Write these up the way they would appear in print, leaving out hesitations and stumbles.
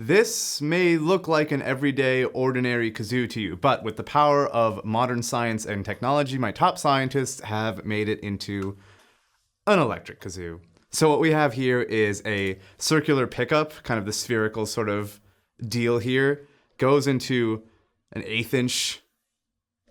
This may look like an everyday, ordinary kazoo to you, but with the power of modern science and technology, my top scientists have made it into an electric kazoo. So what we have here is a circular pickup, kind of the spherical sort of deal here, goes into an 1/8 inch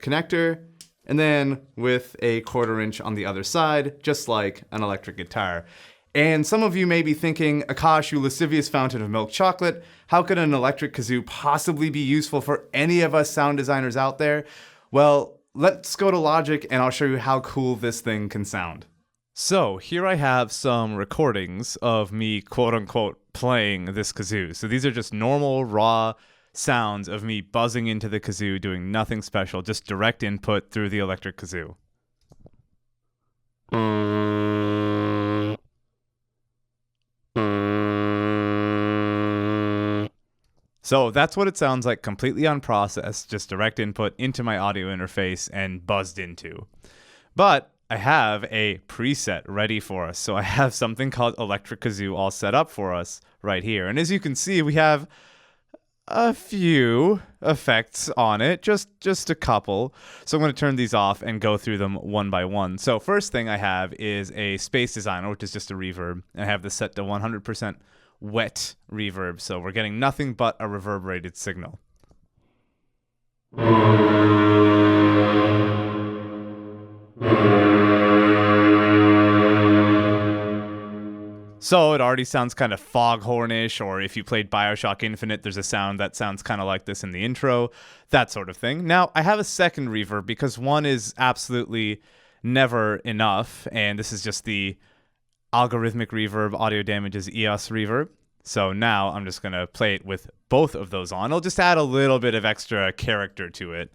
connector, and then with a 1/4 inch on the other side, just like an electric guitar. And some of you may be thinking, Akash, you lascivious fountain of milk chocolate, how could an electric kazoo possibly be useful for any of us sound designers out there? Well, let's go to Logic and I'll show you how cool this thing can sound. So here I have some recordings of me quote unquote playing this kazoo. So these are just normal raw sounds of me buzzing into the kazoo, doing nothing special, just direct input through the electric kazoo. So that's what it sounds like, completely unprocessed, just direct input into my audio interface and buzzed into. But I have a preset ready for us. So I have something called Electric Kazoo all set up for us right here. And as you can see, we have a few effects on it, just a couple. So I'm going to turn these off and go through them one by one. So first thing I have is a Space Designer, which is just a reverb. And I have this set to 100% wet reverb, so we're getting nothing but a reverberated signal. So it already sounds kind of foghornish, or if you played Bioshock Infinite, there's a sound that sounds kind of like this in the intro, that sort of thing. Now, I have a second reverb because one is absolutely never enough, and this is just the Algorithmic Reverb Audio Damages EOS reverb. So now I'm just going to play it with both of those on. I'll just add a little bit of extra character to it.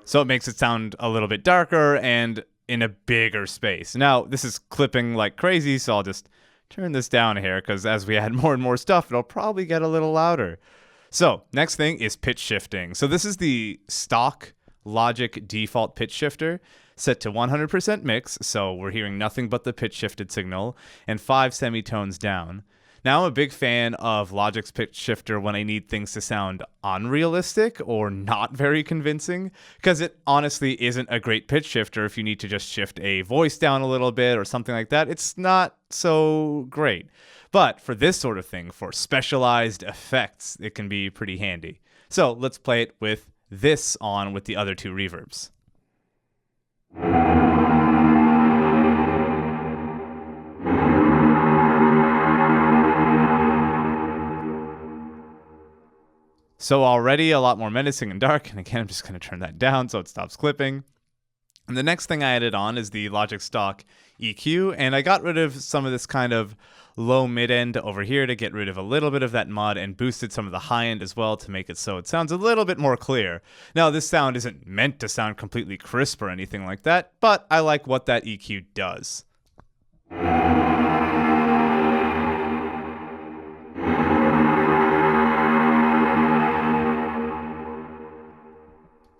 So it makes it sound a little bit darker and in a bigger space. Now, this is clipping like crazy, so I'll just turn this down here because as we add more and more stuff, it'll probably get a little louder. So next thing is pitch shifting. So this is the stock Logic default pitch shifter set to 100% mix. So we're hearing nothing but the pitch shifted signal and 5 semitones down. Now I'm a big fan of Logic's pitch shifter when I need things to sound unrealistic or not very convincing, because it honestly isn't a great pitch shifter if you need to just shift a voice down a little bit or something like that. It's not so great. But for this sort of thing, for specialized effects, it can be pretty handy. So let's play it with this on with the other two reverbs. So already a lot more menacing and dark. And again, I'm just going to turn that down so it stops clipping. And the next thing I added on is the Logic Stalk EQ. And I got rid of some of this kind of low mid-end over here to get rid of a little bit of that mud and boosted some of the high end as well to make it so it sounds a little bit more clear. Now, this sound isn't meant to sound completely crisp or anything like that, but I like what that EQ does.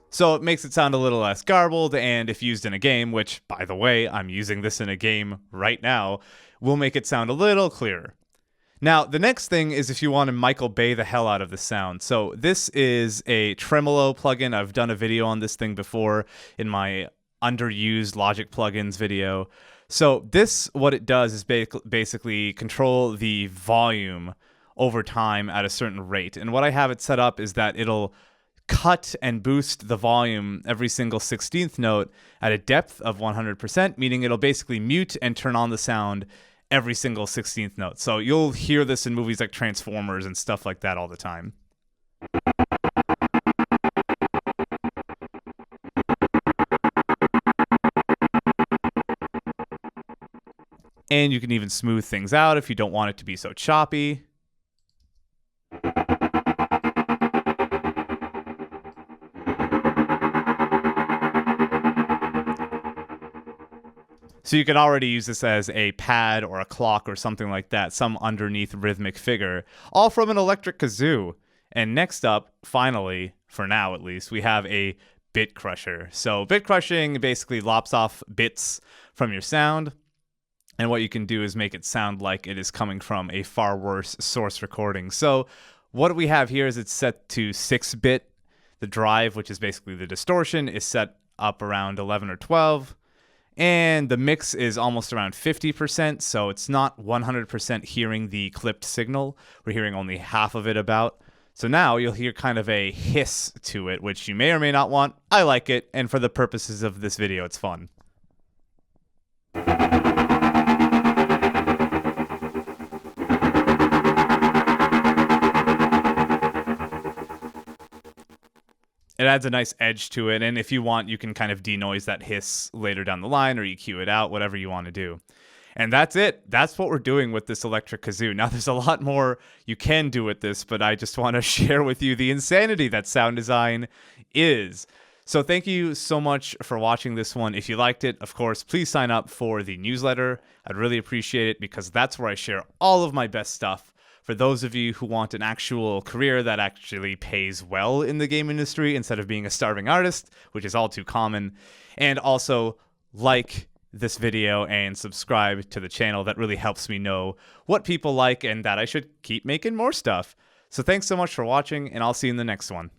So it makes it sound a little less garbled, and if used in a game, which, by the way, I'm using this in a game right now, will make it sound a little clearer. Now, the next thing is if you want to Michael Bay the hell out of the sound. So this is a Tremolo plugin. I've done a video on this thing before in my underused Logic plugins video. So this, what it does is basically control the volume over time at a certain rate. And what I have it set up is that it'll cut and boost the volume every single 16th note at a depth of 100%, meaning it'll basically mute and turn on the sound every single 16th note. So you'll hear this in movies like Transformers and stuff like that all the time. And you can even smooth things out if you don't want it to be so choppy. So you can already use this as a pad or a clock or something like that, some underneath rhythmic figure, all from an electric kazoo. And next up, finally, for now at least, we have a bit crusher. So bit crushing basically lops off bits from your sound, and what you can do is make it sound like it is coming from a far worse source recording. So what we have here is it's set to 6-bit. The drive, which is basically the distortion, is set up around 11 or 12. And the mix is almost around 50%, so it's not 100% hearing the clipped signal. We're hearing only half of it about. So now you'll hear kind of a hiss to it, which you may or may not want. I like it, and for the purposes of this video, it's fun. It adds a nice edge to it, and if you want, you can kind of denoise that hiss later down the line, or EQ it out, whatever you want to do. And that's it. That's what we're doing with this electric kazoo. Now, there's a lot more you can do with this, but I just want to share with you the insanity that sound design is. So thank you so much for watching this one. If you liked it, of course, please sign up for the newsletter. I'd really appreciate it because that's where I share all of my best stuff. For those of you who want an actual career that actually pays well in the game industry instead of being a starving artist, which is all too common. And also, like this video and subscribe to the channel. That really helps me know what people like and that I should keep making more stuff. So thanks so much for watching, and I'll see you in the next one.